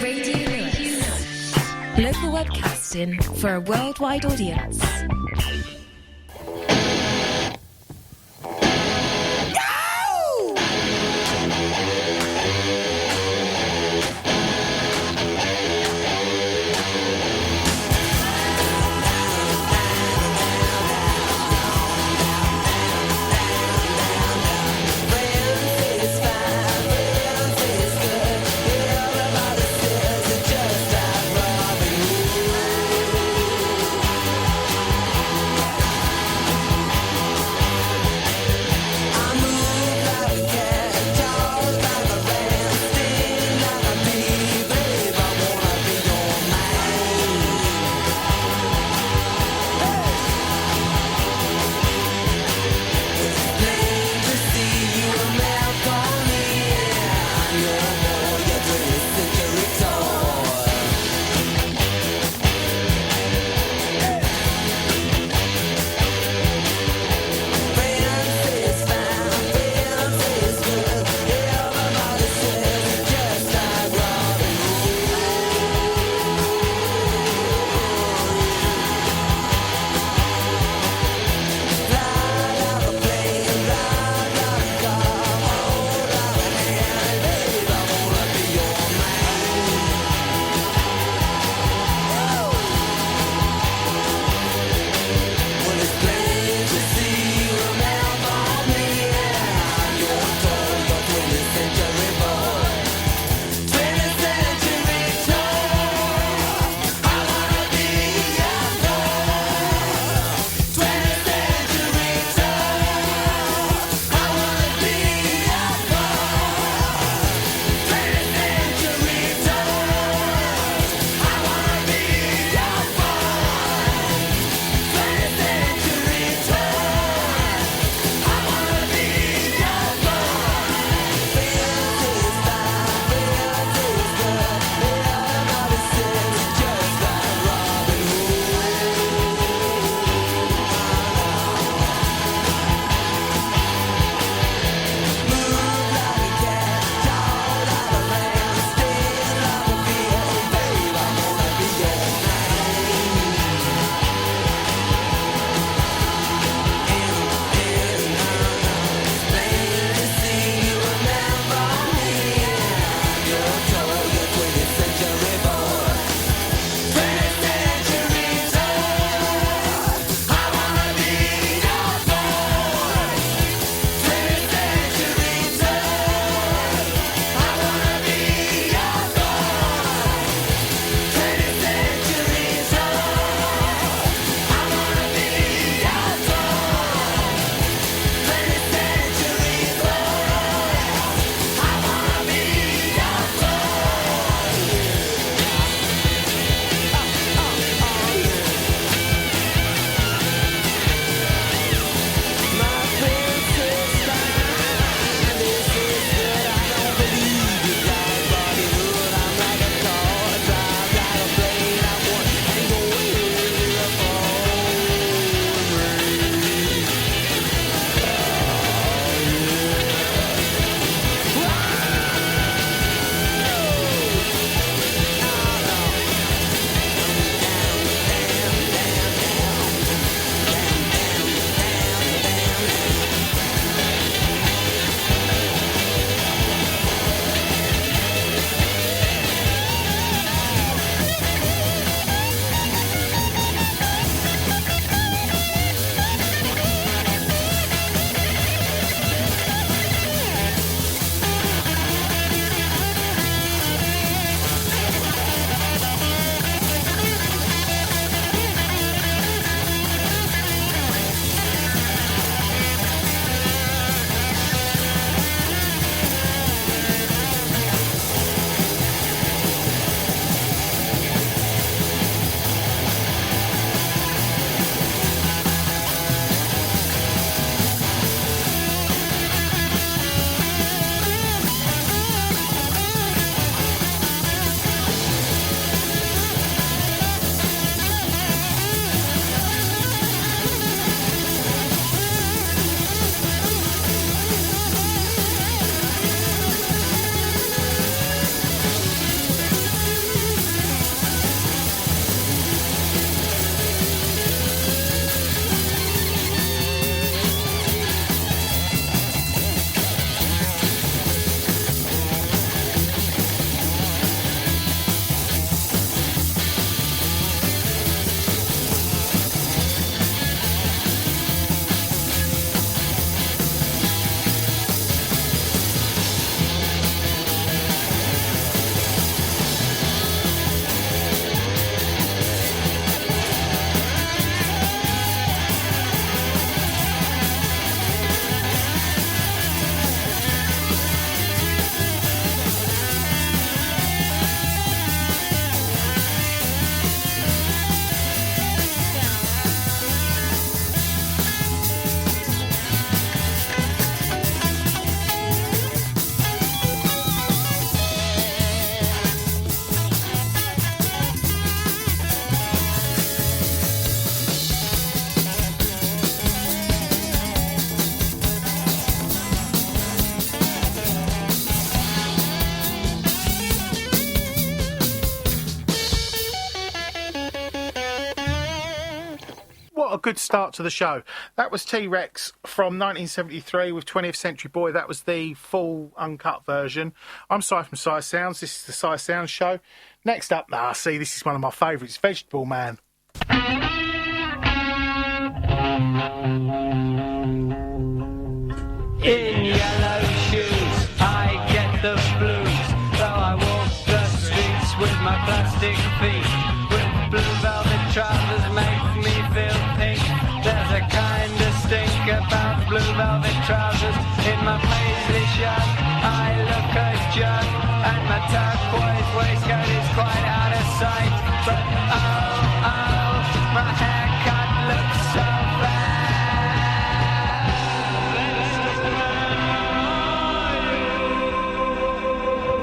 Radio Lewis. Local webcasting for a worldwide audience. a good start to the show. That was T-Rex from 1973 with 20th Century Boy. That was the full uncut version. I'm Si from Si Sounds. This is the Si Sounds Show. Next up, see, this is one of my favourites, Vegetable Man. In yellow shoes, I get the blues. Though I walk the streets with my plastic feet. With blue velvet trousers make me feel pink. There's a kind of stink about blue velvet trousers. In my paisley shirt, I look a jerk. And my turquoise waistcoat is quite out of sight. But oh, my haircut looks so bad.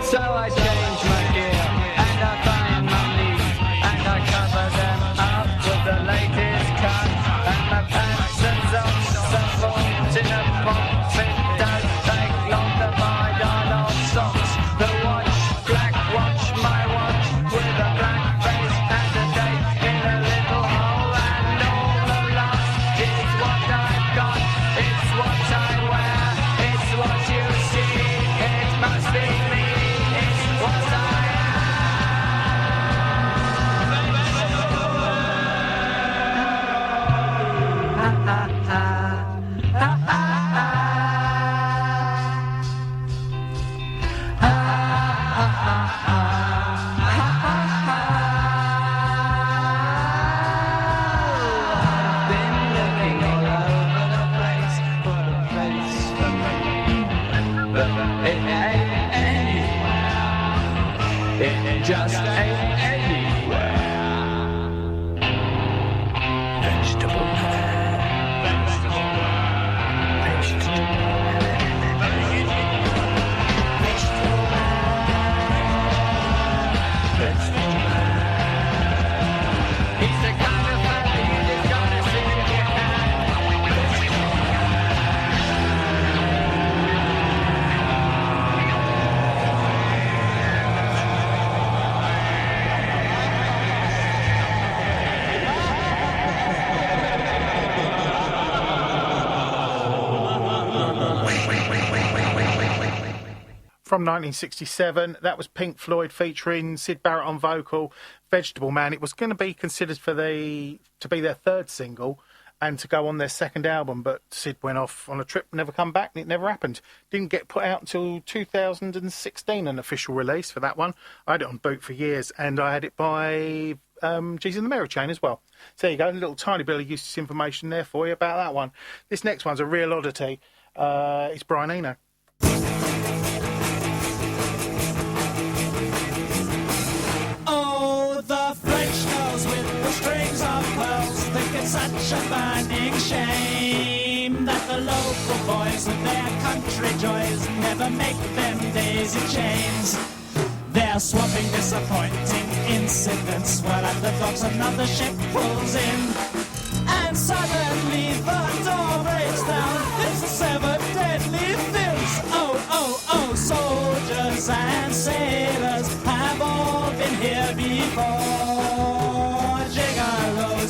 So I change my gear, and I find my knees, and I cover them up with the latest cut, and my pants and socks are bought in a box. It does take long to buy darn socks. The watch, black watch, my watch, with a black face and a date in a little hole, and all the love is what I've got, it's what I wear, it's what you see, it must be me. Just ain't anywhere. Vegetable man. Vegetable man. Vegetable man. Vegetable man. Vegetable man. He's the kind of fella you just gotta see if you can. Vegetable From 1967, that was Pink Floyd featuring Syd Barrett on vocal, Vegetable Man. It was going to be considered to be their third single and to go on their second album, but Syd went off on a trip, never come back, and it never happened. Didn't get put out until 2016, an official release for that one. I had it on boot for years, and I had it by G's in the Mirror Chain as well. So there you go, a little tiny bit of useless information there for you about that one. This next one's a real oddity. It's Brian Eno. Strings of pearls, think it's such a burning shame that the local boys with their country joys never make them daisy chains. They're swapping disappointing incidents while at the docks another ship pulls in, and suddenly the door breaks down. It's the seven deadly fins. Oh, soldiers and sailors have all been here before.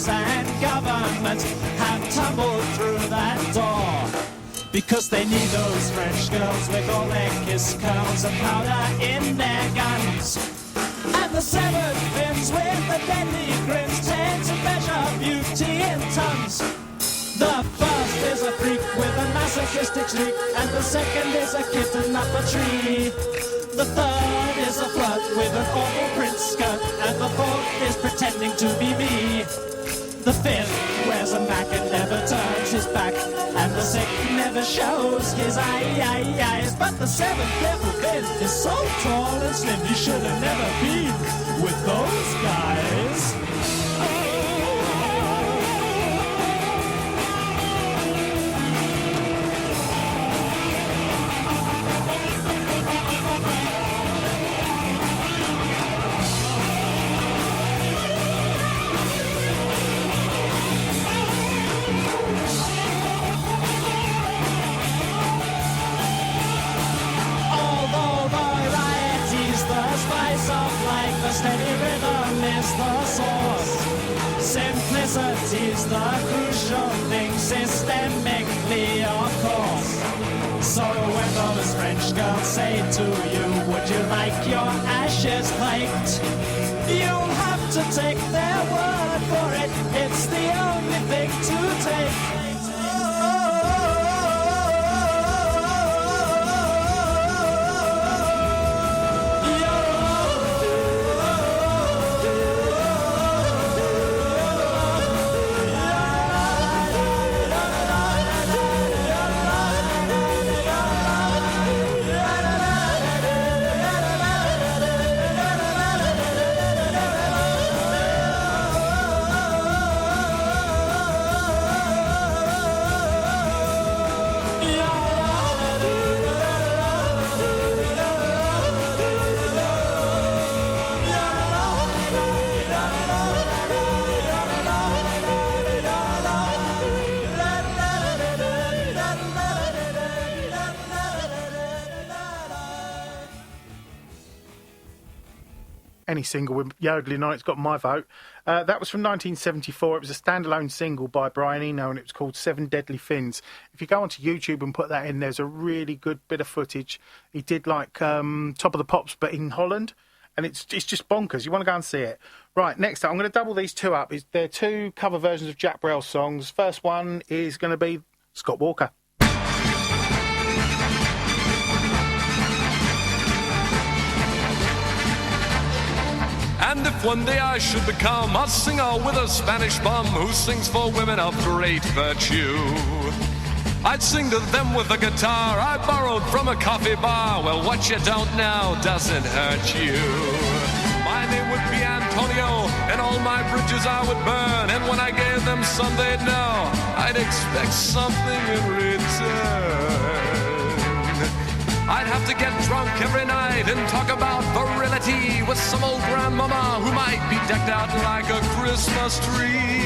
And governments have tumbled through that door because they need those French girls with all their kiss curls and powder in their guns. And the severed fins with the deadly grins tend to measure beauty in tons. The first is a freak with a masochistic shriek, and the second is a kitten up a tree. The third is a flirt with an awful print skirt, and the fourth is pretending to be me. The fifth wears a Mac and never turns his back, and the sixth never shows his eyes. But the seventh devil fin is so tall and slim, he should have never been with those guys. yourself like the steady rhythm is the source. Simplicity's the crucial thing, systemically, of course. So when those French girls say to you, would you like your ashes piked? You'll have to take their word for it. It's the only thing to take. Any single with yodeling on it's got my vote. That was from 1974. It was a standalone single by Brian Eno, and it was called Seven Deadly Fins. If you go onto YouTube and put that in, there's a really good bit of footage. He did like Top of the Pops, but in Holland, and it's just bonkers. You want to go and see it. Right, next up, I'm going to double these two up. They're two cover versions of Jack Brel songs. First one is going to be Scott Walker. And if one day I should become a singer with a Spanish bum who sings for women of great virtue, I'd sing to them with a guitar I borrowed from a coffee bar. Well, what you don't know doesn't hurt you. My name would be Antonio, and all my bridges I would burn. And when I gave them some, they'd know I'd expect something in return. I'd have to get drunk every night and talk about virility with some old grandmama who might be decked out like a Christmas tree.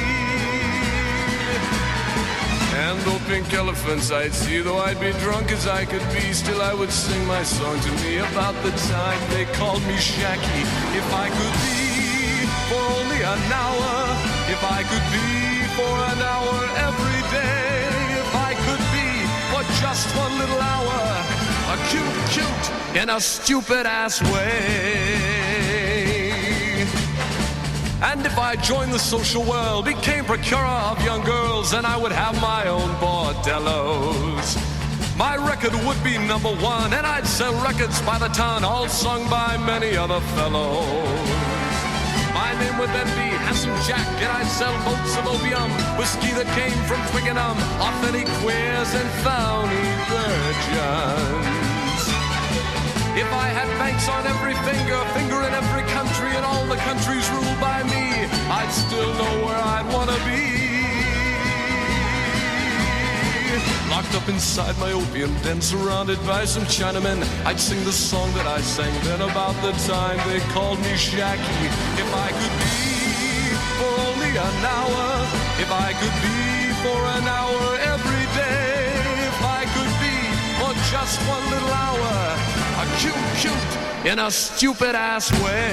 And though pink elephants I'd see, though I'd be drunk as I could be, still I would sing my song to me about the time they called me Shacky. If I could be for only an hour, if I could be for an hour every day, if I could be for just one little hour, a cute in a stupid ass way. And if I joined the social world, became procurer of young girls, then I would have my own bordellos. My record would be #1, and I'd sell records by the ton, all sung by many other fellows. My name would then be Handsome Jack, and I'd sell boats of opium, whiskey that came from Twickenham, authentic queers and phony virgins. If I had banks on every finger in every country, and all the countries ruled by me, I'd still know where I'd want to be. Locked up inside my opium den, surrounded by some Chinamen, I'd sing the song that I sang then about the time they called me Shacky. If I could be for only an hour, if I could be for an hour every day, if I could be for just one little hour, a cute in a stupid ass way.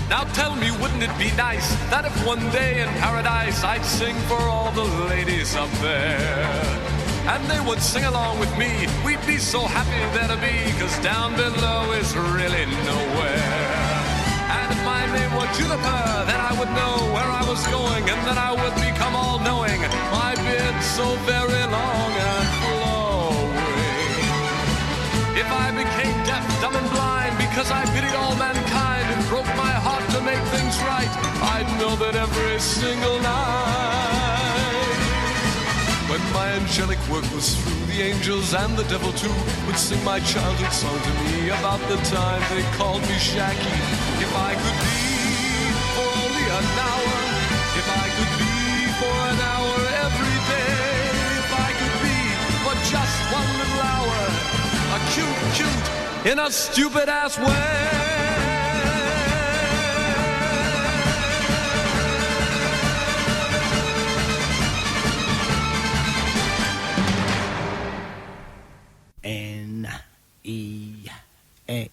Now tell me, wouldn't it be nice that if one day in paradise I'd sing for all the ladies up there, and they would sing along with me? We'd be so happy there to be, 'cause down below is really nowhere. And if my name were Juniper, then I would know where I was going, and then I would become all-knowing, my beard so very long and flowing. If I became deaf, dumb and blind because I pitied all mankind and broke my heart to make things right, I'd know that every single night, when my angelic work was through, the angels and the devil too would sing my childhood song to me about the time they called me Shacky. If I could be for only an hour, if I could be for an hour every day, if I could be for just one little hour, a cute in a stupid ass way. N-E-W T.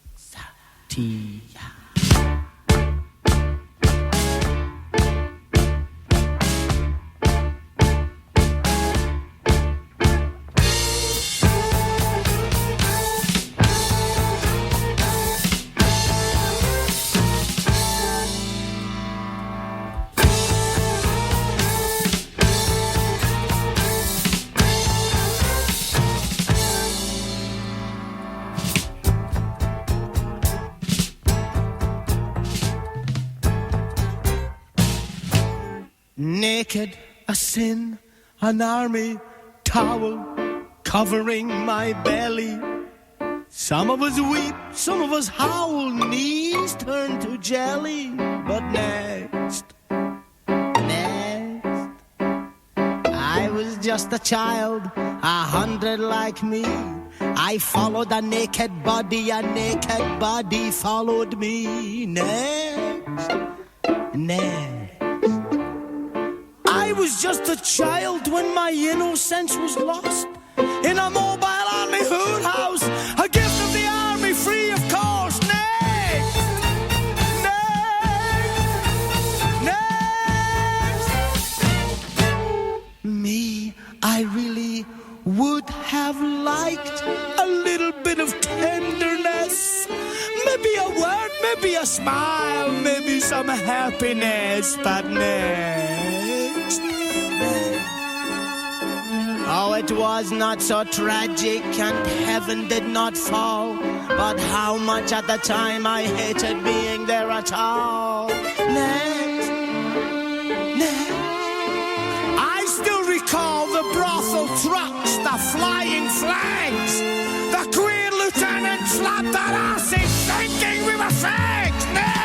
Naked, a sin, an army towel covering my belly. Some of us weep, some of us howl, knees turn to jelly. But next, I was just a child, 100 like me. I followed a naked body followed me. Next. I was just a child when my innocence was lost in a mobile army hood house, a gift of the army, free of cost. Next. Me, I really would have liked a little bit of tenderness, maybe a word, maybe a smile, maybe some happiness, but next. Oh, it was not so tragic and heaven did not fall, but how much at the time I hated being there at all. Next. I still recall the brothel trucks, the flying flags, the Queen Lieutenant slapped our asses thinking we were fags. Next.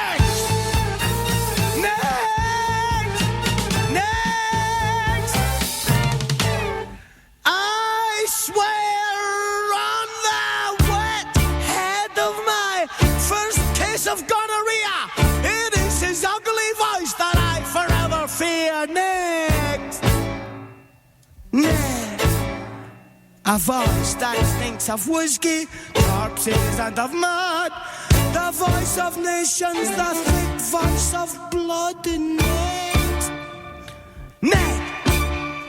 I swear on the wet head of my first case of gonorrhea, it is his ugly voice that I forever fear. Next. A voice that thinks of whiskey, corpses and of mud, the voice of nations, the thick voice of blood. Next.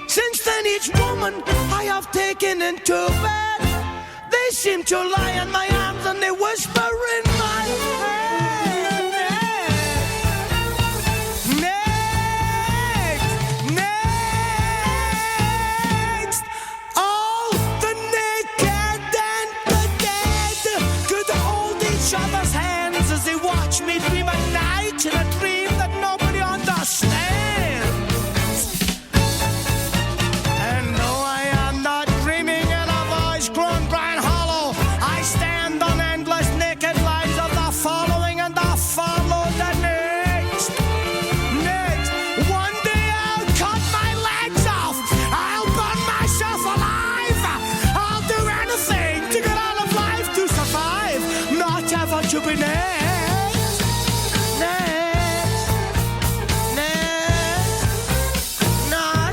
Since then each woman I have taken into bed, they seem to lie in my arms and they whisper in my head. Next. All the naked and the dead could hold each other's hands as they watch me dream at night in a dream that nobody understands. To be next, not ever to be next, not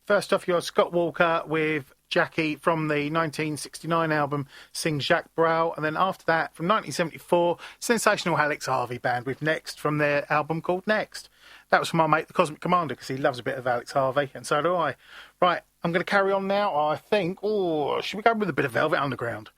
First off, you're Scott Walker with Jackie from the 1969 album Sing Jacques Brel, and then after that from 1974 sensational Alex Harvey Band with Next from their album called Next. That was from my mate the Cosmic Commander because he loves a bit of Alex Harvey and so do I. Right, I'm going to carry on now. I think, should we go with a bit of Velvet Underground?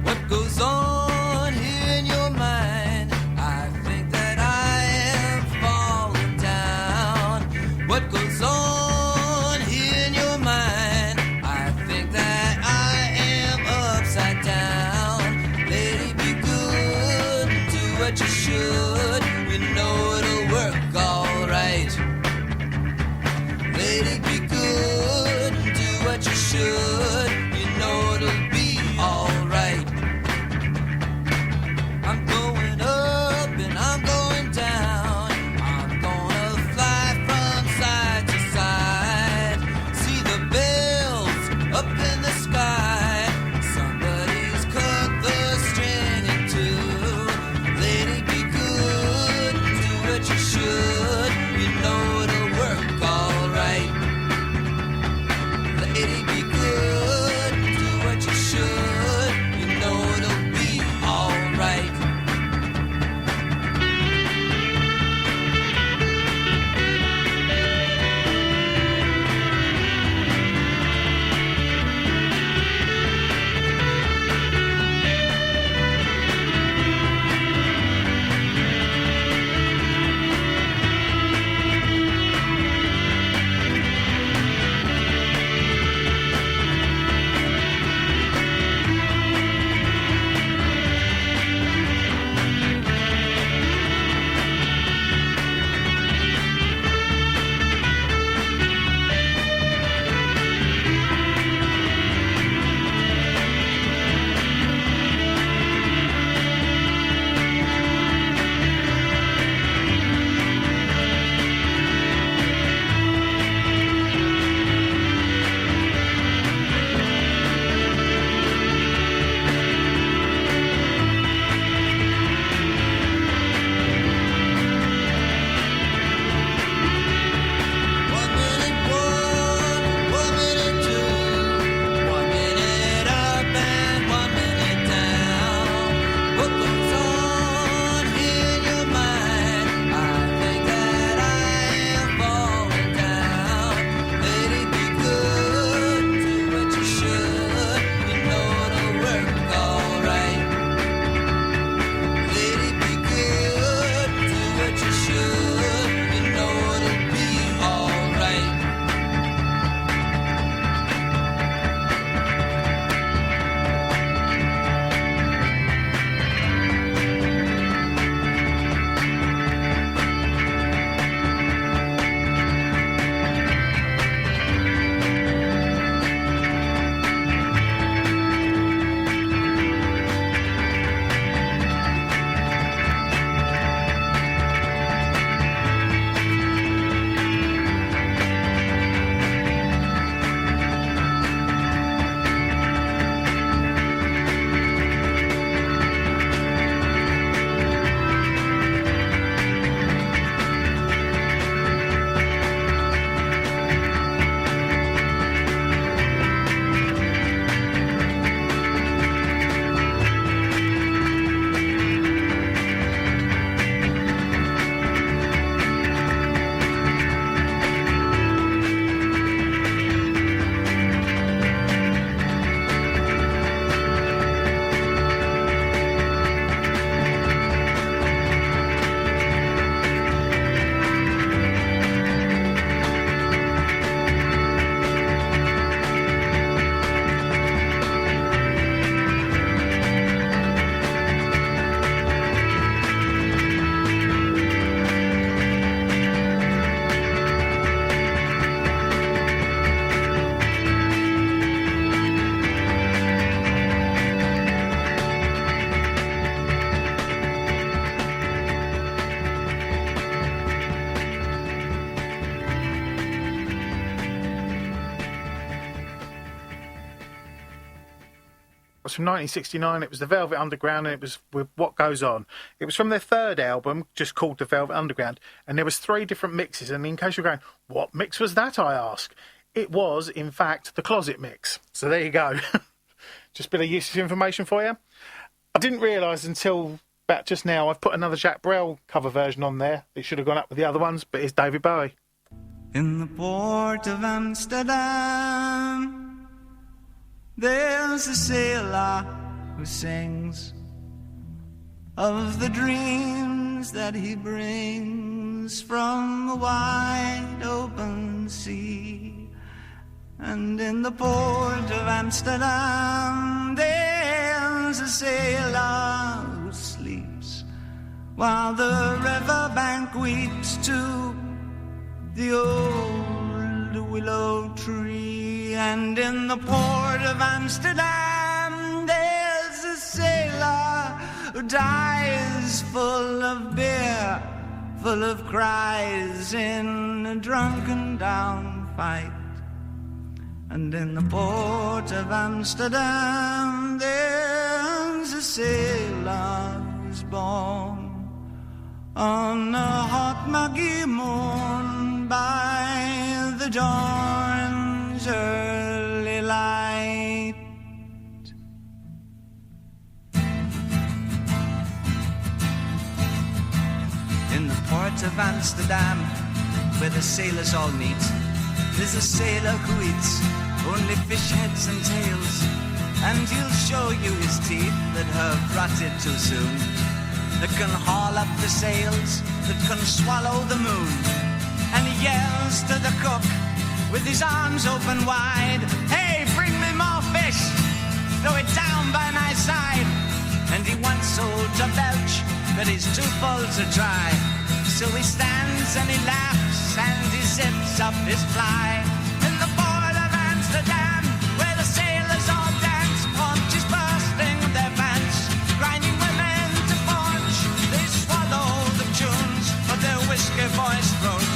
What goes on here in your mind? I think that I am falling down. What goes on here in your mind? I think that I am upside down. Lady, be good, do what you should. You know it'll work all right. Lady, be good, do what you should. You know it'll be all right. I'm going up and I'm going down. I'm gonna fly from side was from 1969. It was the Velvet Underground, and it was with What Goes On. It was from their third album, just called The Velvet Underground, and there was 3 different mixes. And in case you're going, what mix was that, I ask? It was, in fact, the Closet mix. So there you go. Just a bit of useful information for you. I didn't realise until about just now I've put another Jacques Brel cover version on there. It should have gone up with the other ones, but it's David Bowie. In the port of Amsterdam, there's a sailor who sings of the dreams that he brings from a wide open sea. And in the port of Amsterdam, there's a sailor who sleeps while the riverbank weeps to the old willow tree. And in the port of Amsterdam, there's a sailor who dies full of beer, full of cries in a drunken down fight. And in the port of Amsterdam, there's a sailor who's born on a hot muggy morn by the dawn's early light. In the port of Amsterdam, where the sailors all meet, there's a sailor who eats only fish heads and tails, and he'll show you his teeth that have rotted too soon, that can haul up the sails, that can swallow the moon. And he yells to the cook with his arms open wide, hey, bring me more fish, throw it down by my side. And he wants old to belch, but he's too full to try. So he stands and he laughs and he zips up his fly. In the port of Amsterdam, where the sailors all dance, paunches bursting their pants, grinding women to paunch. They swallow the tunes of their whiskey voice throat,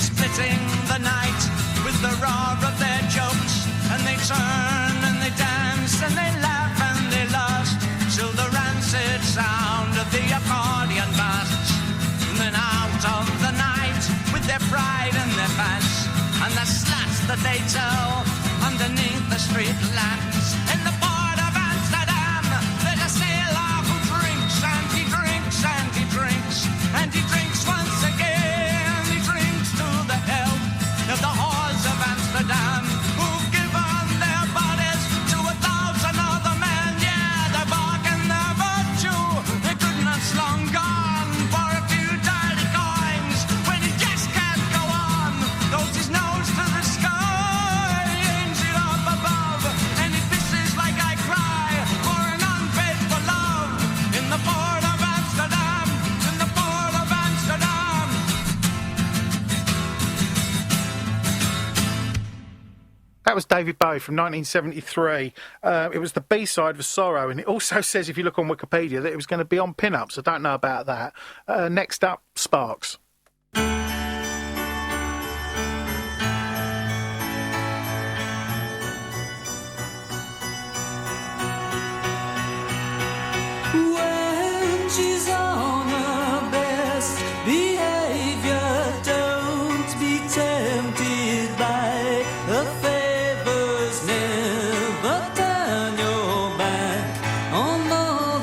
splitting the night with the roar of their jokes. And they turn and they dance and they laugh and they lust to the rancid sound of the accordion busts. And then out of the night with their pride and their pants and the slats that they tell underneath the street lamps. In the port of Amsterdam, there's a sailor who drinks and he drinks and he drinks and he drinks once again. He drinks to the health of the whores of Amsterdam, who've given their bodies to 1,000 other men. Yeah, they bargain their virtue, their goodness long gone for a few dirty coins. When he just can't go on, goes his nose to the sky, aims it up above, and he pisses like I cry for an unfaithful love. In the port of Amsterdam, in the port of Amsterdam. That was David Bowie from 1973. It was the B-side of Sorrow, and it also says, if you look on Wikipedia, that it was going to be on Pin-Ups. I don't know about that. Next up, Sparks. When she's on her best behavior, don't be tempted by the favors. Never turn your back on others.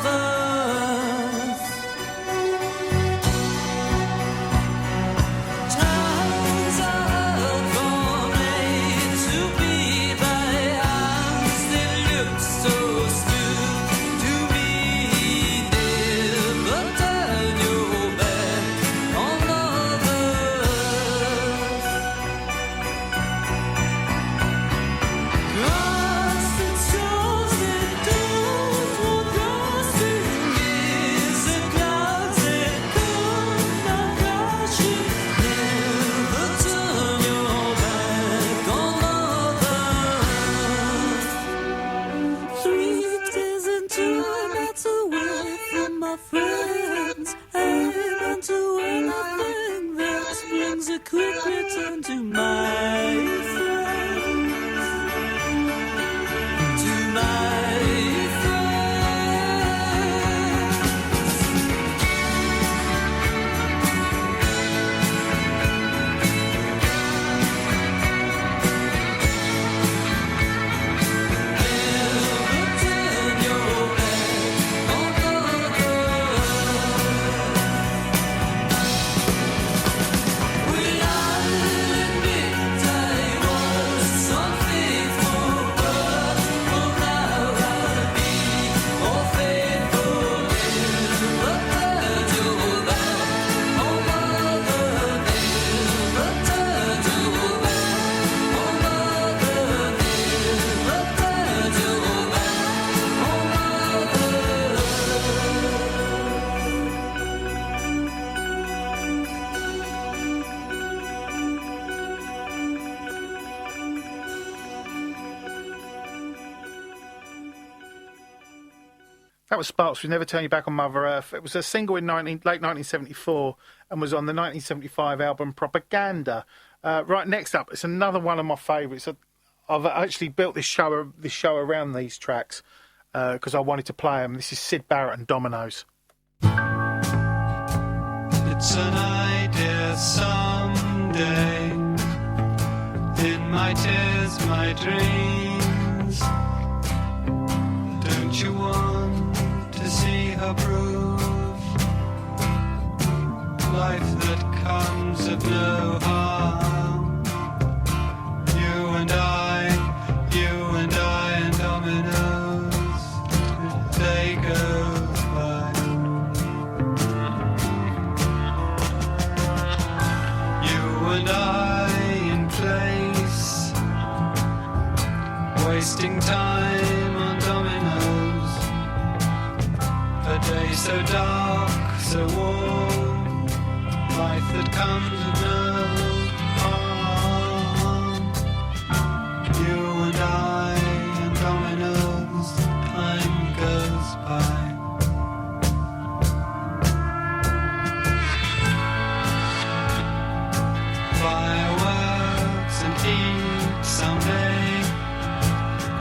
That was Sparks with Never Turn You Back on Mother Earth. It was a single in late 1974 and was on the 1975 album Propaganda. Right, next up, it's another one of my favourites. I've actually built this show around these tracks because I wanted to play them. This is Syd Barrett and Dominoes. It's an idea someday, in my tears, my dreams. Don't you want to see her prove life that comes of no harm? You and I and dominoes, they go by. You and I in place, wasting time on dominoes. A day so dark, so warm, life that comes with no harm. You and I and dominoes, time goes by. Fireworks and heat someday,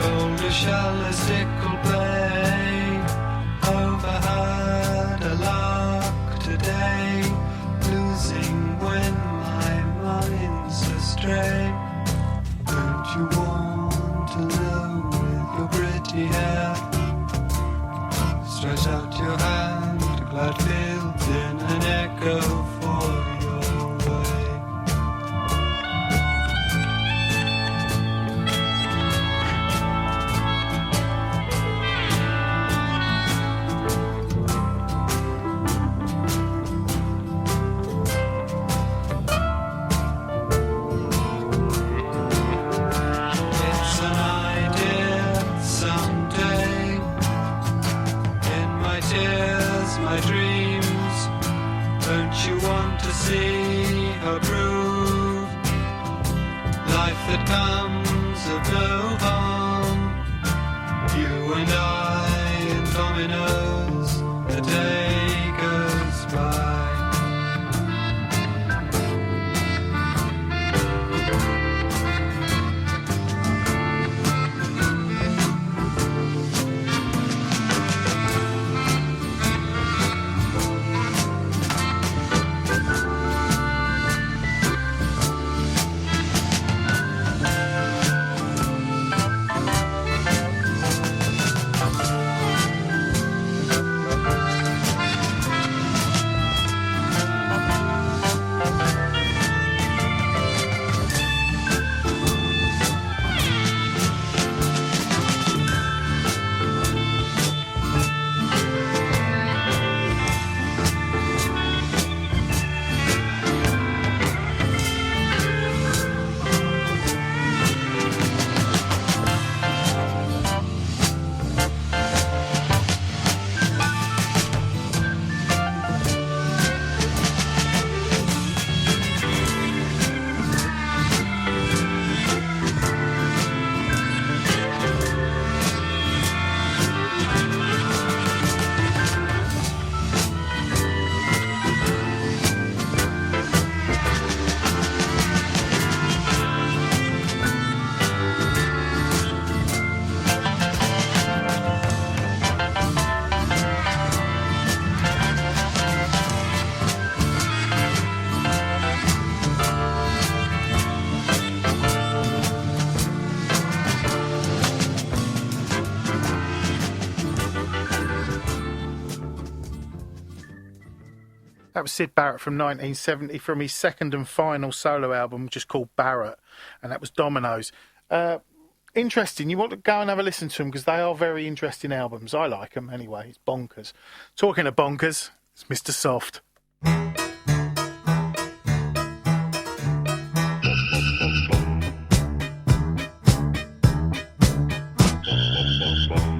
colder shell a sickle play. Overheard a lark today, losing when my mind's astray. Don't you want to know with your pretty hair? Stretch out your hand, glad fields in an echo for your way. It's an idea someday, in my tears, my dreams. Don't you want to see her prove life that comes of no harm? You and I in dominoes, a day goes by. That was Syd Barrett from 1970 from his second and final solo album, just called Barrett, and that was Dominoes. Interesting. You want to go and have a listen to them because they are very interesting albums. I like them anyway. It's bonkers. Talking of bonkers, it's Mr. Soft.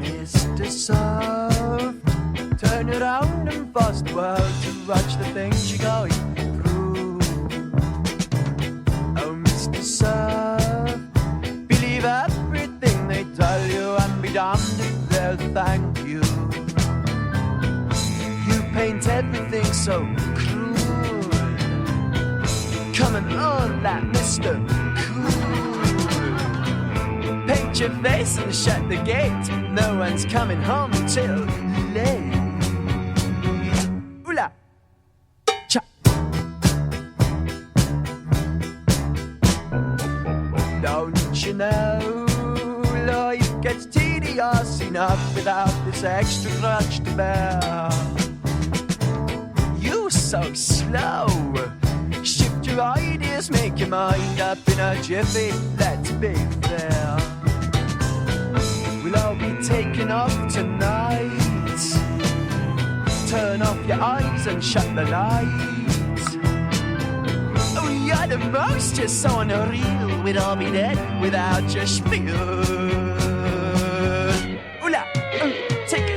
Mr. Soft, turn around and force the world to watch the things you're going through. Oh, Mr. Soft, believe everything they tell you and be damned if they'll thank you. so cruel. Coming on like Mr. Cool. Paint your face and shut the gate. No one's coming home till late. Ooh-la. Cha. Don't you know life gets tedious enough without this extra crutch to bear? You're so slow. Shift your ideas, make your mind up in a jiffy. Let's be fair. We'll all be taken off tonight. Turn off your eyes and shut the lights. Oh, you're the most, you're so unreal. We'd all be dead without your spiel. Ooh-la, take it.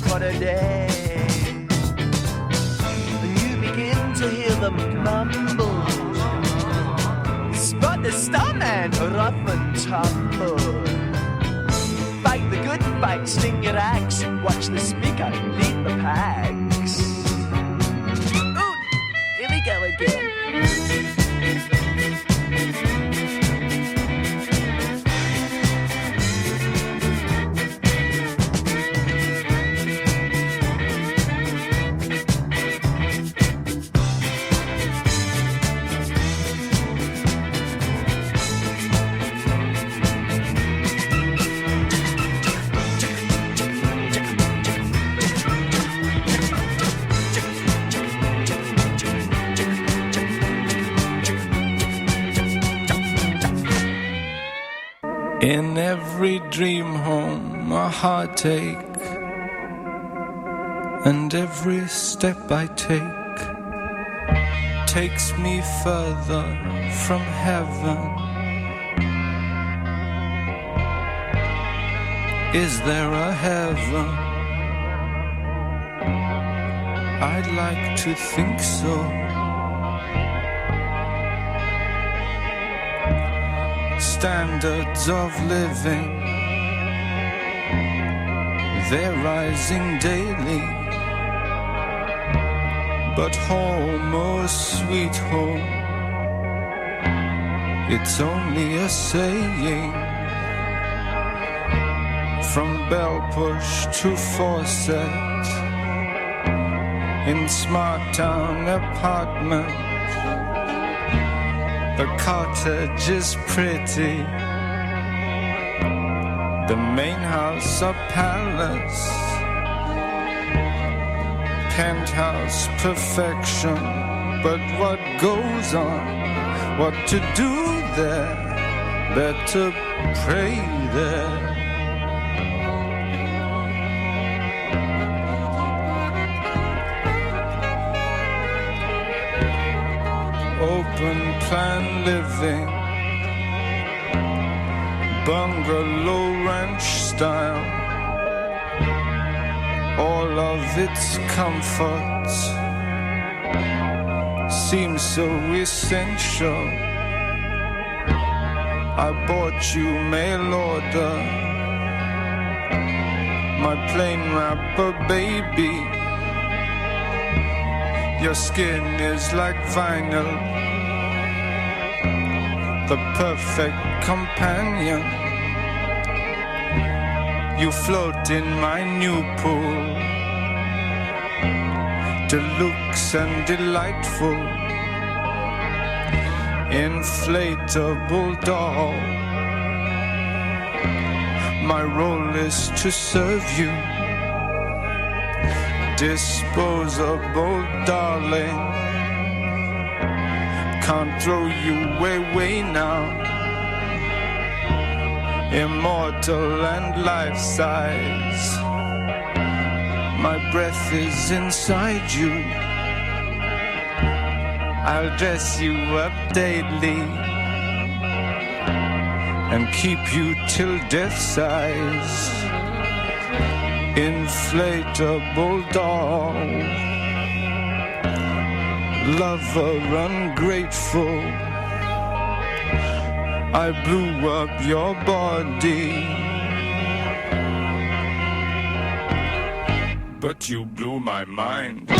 For a day, and you begin to hear them mumble. Spot the starman, rough and tumble. Fight the good fight, sling your axe, watch the speaker lead the packs. Ooh, here we go again. In every dream home a heartache, and every step I take takes me further from heaven. Is there a heaven? I'd like to think so. Standards of living, they're rising daily, but home, oh sweet home, it's only a saying. From bell push to faucet, in smart town apartment, the cottage is pretty, the main house a palace, penthouse perfection. But what goes on, what to do there, better pray there. Open plan living, bungalow ranch style, all of its comforts seem so essential. I bought you mail order, my plain wrapper baby. Your skin is like vinyl, the perfect companion. You float in my new pool, deluxe and delightful. inflatable doll. My role is to serve you, disposable darling. Can't throw you away now. Immortal and life-size. My breath is inside you. I'll dress you up daily and keep you till death size. Inflatable doll, lover ungrateful, I blew up your body, but you blew my mind.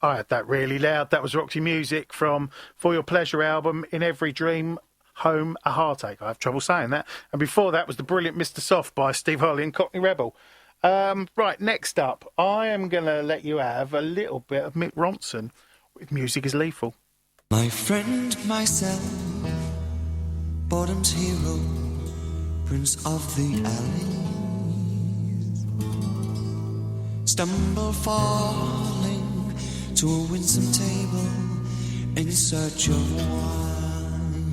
I had that really loud. That was Roxy Music from For Your Pleasure album, In Every Dream, Home, a Heartache. I have trouble saying that. And before that was the brilliant Mr. Soft by Steve Harley and Cockney Rebel. Right, next up, I am going to let you have a little bit of Mick Ronson with Music is Lethal. My friend, myself, Bottom's hero, Prince of the alleys, stumble falling to a winsome table in search of wine.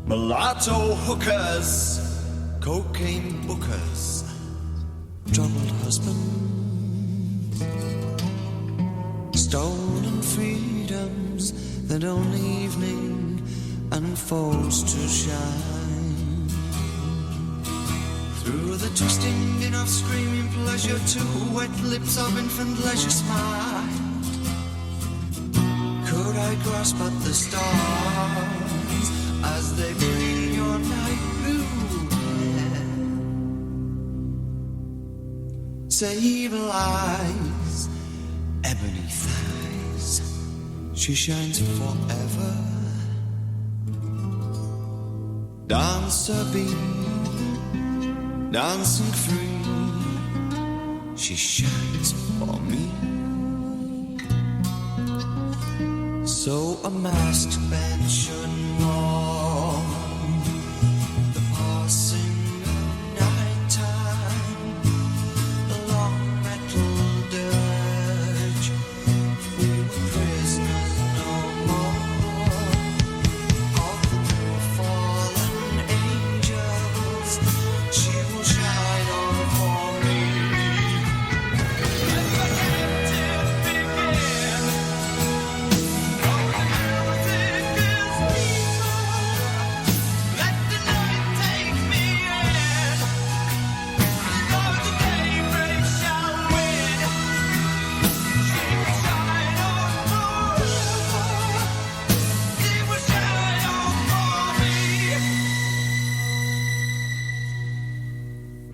Mulatto hookers, cocaine bookers, troubled husbands, stolen freedoms that only evening unfolds to shine. Through the twisting din of screaming pleasure, two wet lips of infant leisure smile. Could I grasp at the stars as they bring your night blue hair? Say evil eyes, ebony thighs, she shines forever. Dancer bee, dancing free, she shines for me. So a masked band should mourn the passing of night time, the long metal dirge we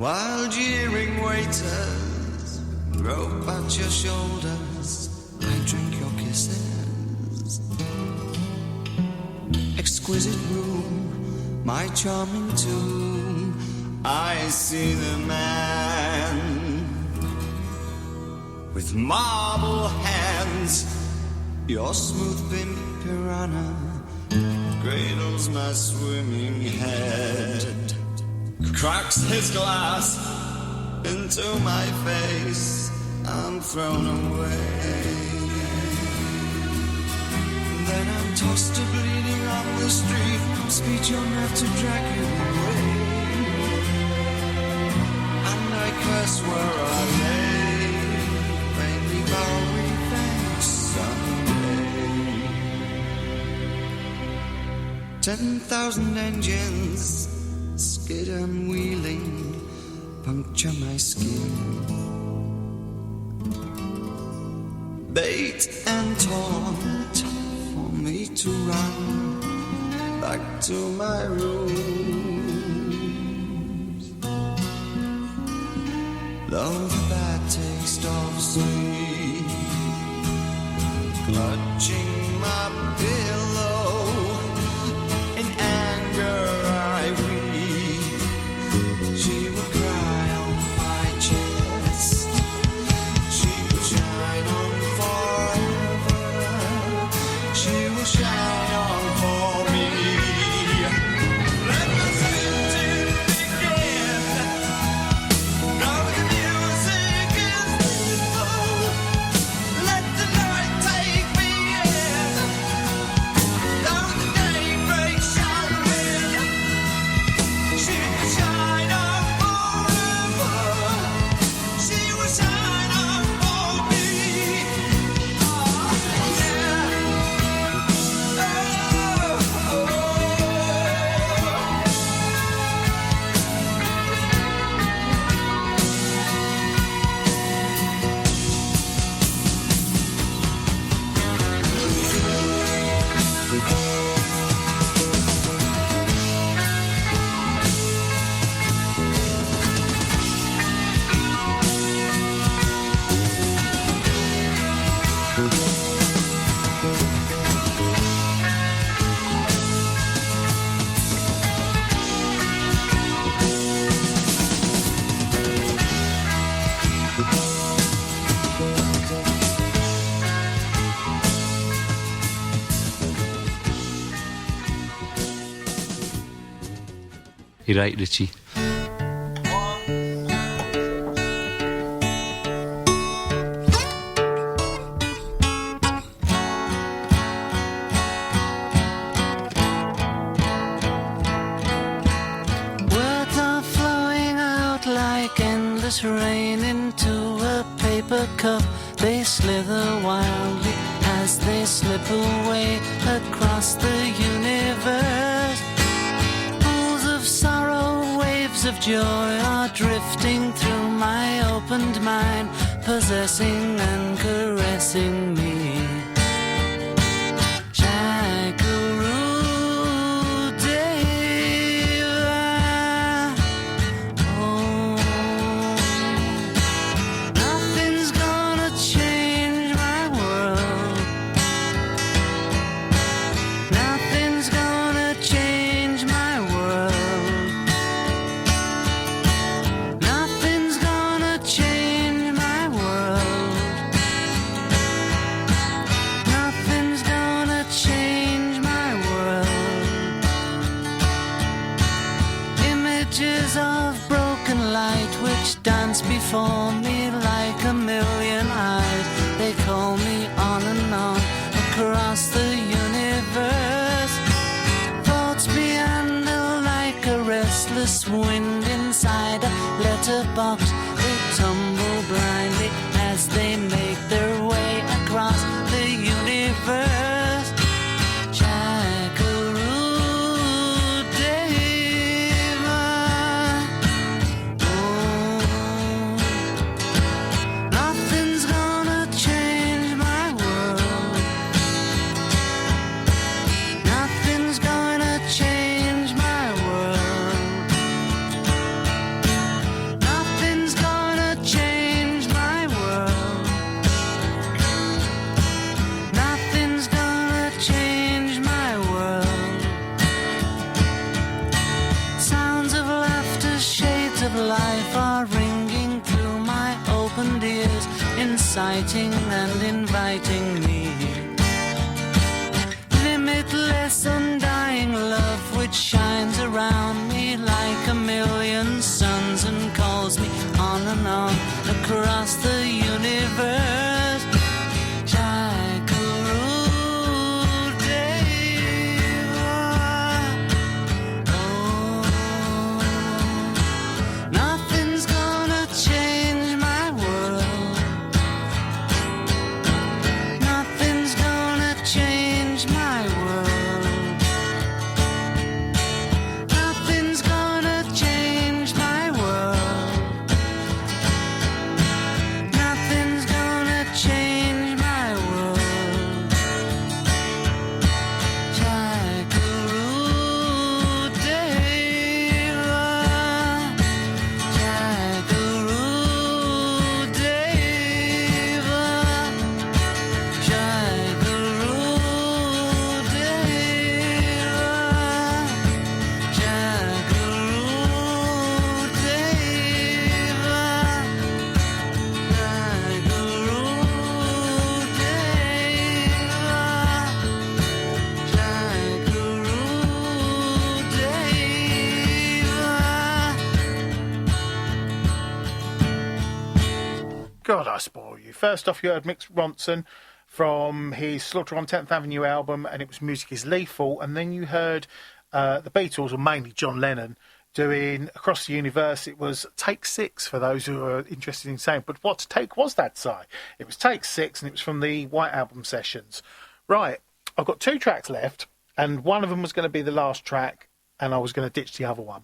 while jeering waiters rope at your shoulders. I drink your kisses. Exquisite room, my charming tomb. I see the man with marble hands. Your smooth pimp piranha cradles my swimming head, cracks his glass into my face. I'm thrown away. Then I'm tossed to bleeding on the street. Speech you're not to drag you away. And I curse where I lay, vainly borrowing thanks someday. 10,000 engines skid and wheeling, puncture my skin. Bait and taunt for me to run back to my rooms. Though the bad taste of sleep clutching my pillow, in anger I weep. She will cry on my chest. She will shine on forever. She will shine on for me. Let the music begin. Now the music is beautiful. Let the night take me in. Though the daybreak shall win, she will shine on forever. She will shine on for me. Oh, yeah. Oh, oh. You're right, Richie. Words are flowing out like endless rain into a paper cup. They slither wildly as they slip away across the universe. Pools of sorrow, waves of joy are drifting through my opened mind, possessing and caressing me. Shakaroo Deva. Oh, nothing's gonna change my world. Nothing's gonna change my world. Nothing's gonna change my world. Nothing's gonna change my world. Images of broken light which dance before me like a million eyes. They call me on and on across the universe. Thoughts meander like a restless wind inside a letterbox. They tumble blindly as they make their way across the universe. Shakaroo Deva. Oh, nothing's gonna change my world. Nothing's gonna change my world. exciting and inviting me. Limitless, undying love which shines around me like a million suns and calls me on and on across the universe. Jai Guru Deva. Oh, nothing's gonna change my world. Nothing's gonna change my world. Nothing's gonna change my world. Nothing's gonna change my world. Jai Guru Deva. Jai Guru Deva. Jai Guru Deva. Jai Guru Deva. Jai Guru Deva. Jai Guru Deva. God, I spoil you. First off, you heard Mick Ronson from his Slaughter on 10th Avenue album, and it was Music is Lethal. And then you heard the Beatles, or mainly John Lennon, doing Across the Universe. It was Take 6, for those who are interested in saying, but what take was that, Si? It was Take 6, and it was from the White Album sessions. Right, I've got 2 tracks left, and one of them was going to be the last track, and I was going to ditch the other one.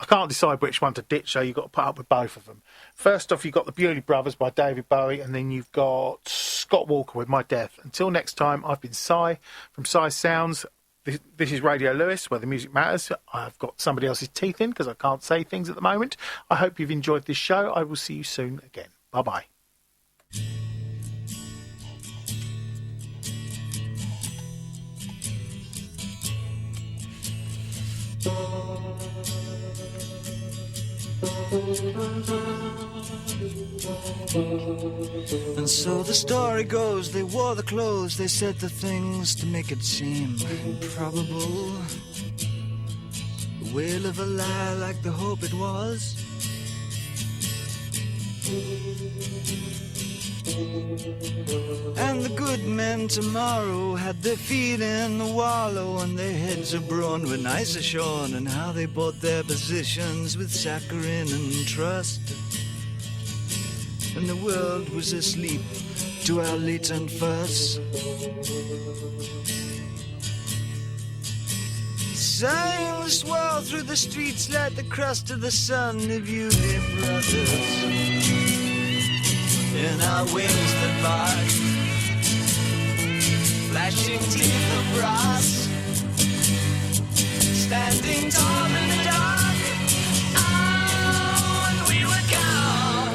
I can't decide which one to ditch, so you've got to put up with both of them. First off, you've got the Bewley Brothers by David Bowie, and then you've got Scott Walker with My Death. Until next time, I've been Si from Si Sounds. This is Radio Lewis, where the music matters. I've got somebody else's teeth in because I can't say things at the moment. I hope you've enjoyed this show. I will see you soon again. Bye-bye. And so the story goes, they wore the clothes, they said the things to make it seem improbable. The wail of a lie like the hope it was. And the good men tomorrow had their feet in the wallow and their heads abroad when ice are shorn, and how they bought their positions with saccharine and trust. And the world was asleep to our latent fuss. Sighing the swirl through the streets like the crust of the sun of you, dear brothers. In our wings that bark, flashing teeth of brass, standing tall in the dark. Oh, and we were gone,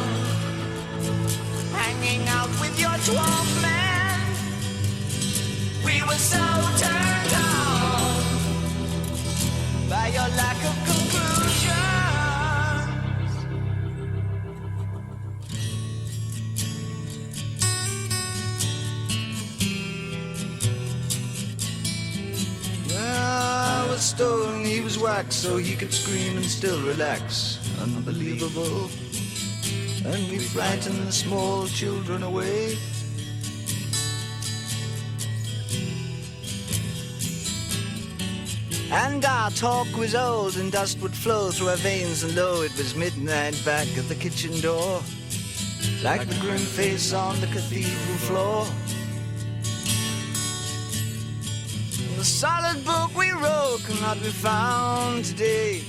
hanging out with your 12 men. We were so turned on by your lack of conclusion. I was stone, he was wax, so he could scream and still relax. Unbelievable. And we frightened the small children away. And our talk was old, and dust would flow through our veins, and lo, it was midnight back at the kitchen door, like the grim face on the cathedral floor. The solid book we wrote cannot be found today.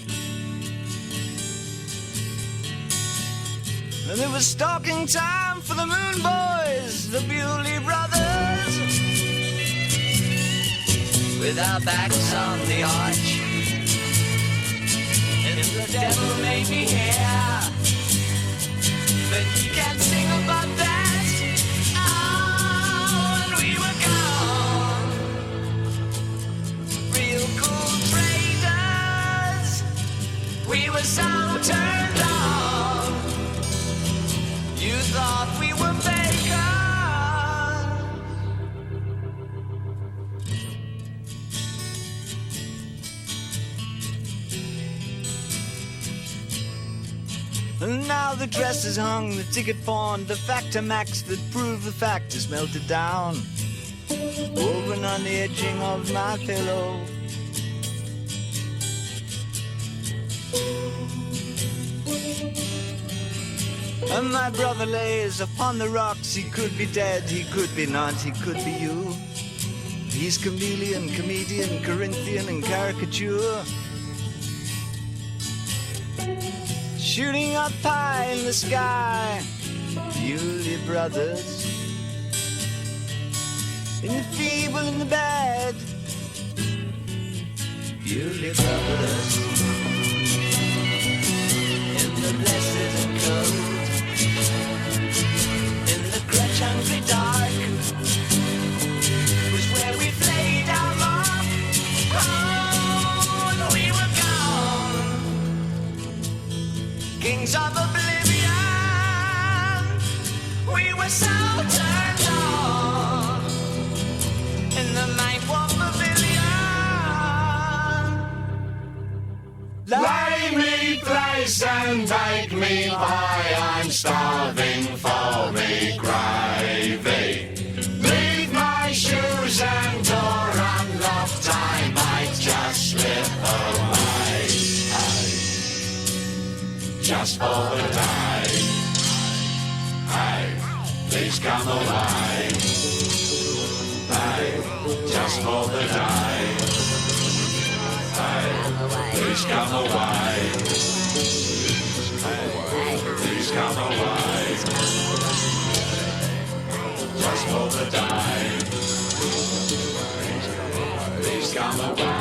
And it was stalking time for the Moon Boys, the Bewley Brothers, with our backs on the arch. And the devil may be here, but he can't sing about that. Oh, and we were gone, real cool traders. We were so turned on. You thought we were fake. And now the dress is hung, the ticket pawned, the Factomax that proved the fact is melted down, woven on the edging of my pillow. And my brother lays upon the rocks. He could be dead, he could be not, he could be you. He's chameleon, comedian, Corinthian, and caricature, shooting up high in the sky. Bewley brothers, in the feeble, in the bad. Bewley brothers, in the blessed and cold, in the grudge hungry dark, was where we played our mark. Oh, and we were gone, kings of oblivion. We were so turned on in the ninth war pavilion. Lay me place and bake me pie, I'm starving for me gravy. Leave my shoes and door unlocked, I might just slip away. Just for the day. Hey, please come away. Hey, just for the day. Hey, please come away. Hey, please come away. Just for the day. Please come away.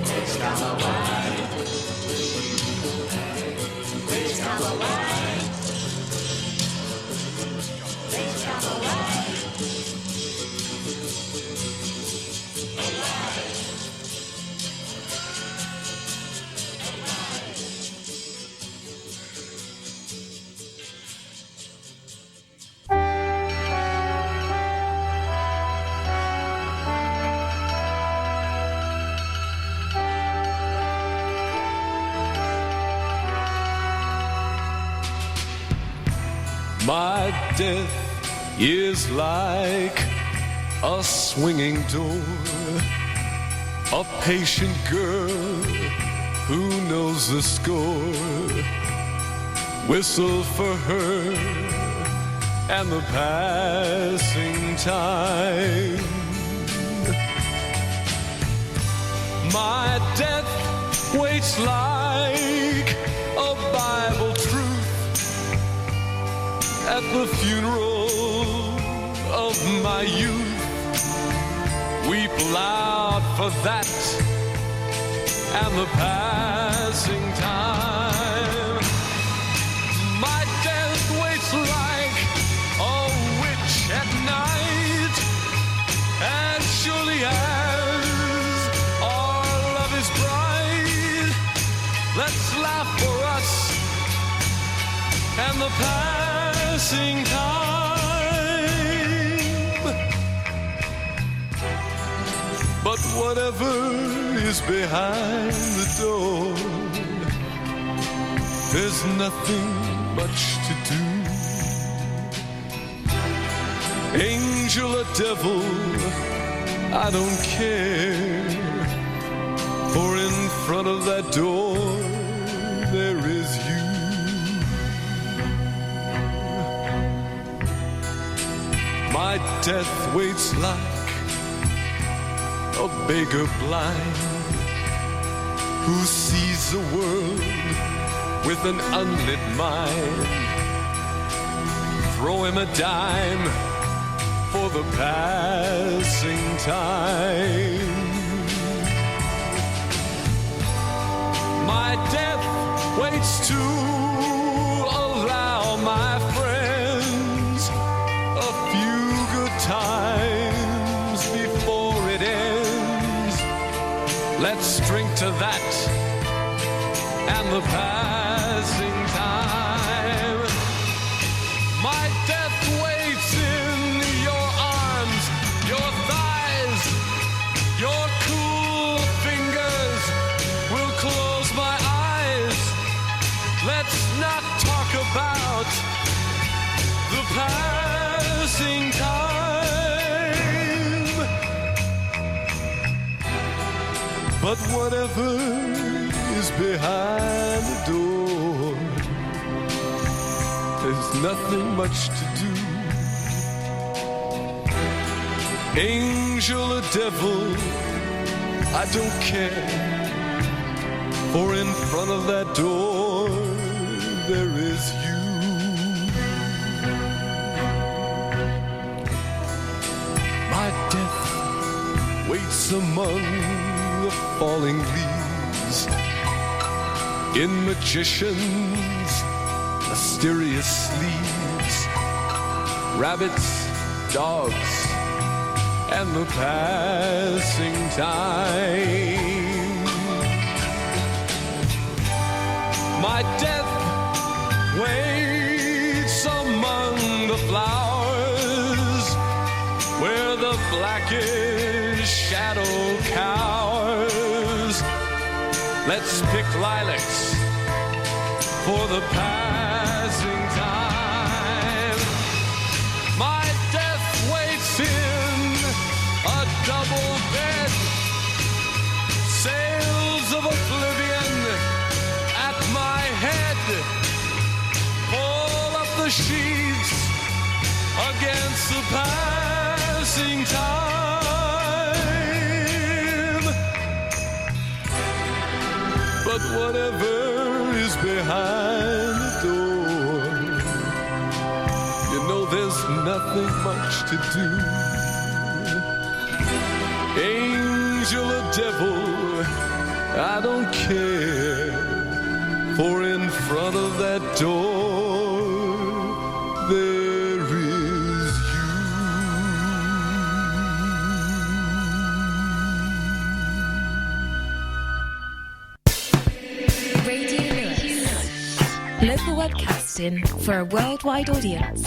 Please come away. Please come away. Please come away. My death is like a swinging door, a patient girl who knows the score. Whistle for her and the passing time. My death waits like a Bible truth at the funeral of my youth. Weep loud for that and the passing time. My death waits like a witch at night, and surely as our love is bright, let's laugh for us and the passing time. But whatever is behind the door, there's nothing much to do. Angel or devil, I don't care, for in front of that door there is you. My death waits like a beggar blind who sees the world with an unlit mind. Throw him a dime for the passing time. My death waits to allow my friends a few good times before it ends. Let's drink to that and the passing time. My death waits in your arms, your thighs, your cool fingers will close my eyes But whatever is behind the door, there's nothing much to do. Angel or devil, I don't care, for in front of that door there is you. My death waits among the falling leaves, in magicians' mysterious sleeves, rabbits, dogs, and the passing time. My death waits among the flowers, where the blackish shadow cowers. Let's pick lilacs for the passing time. My death waits in a double bed, sails of oblivion at my head. Pull up the sheets against the passing time. But whatever is behind the door, you know there's nothing much to do. Angel or devil, I don't care, for in front of that door there is you. Radio Lewis. Local webcasting for a worldwide audience.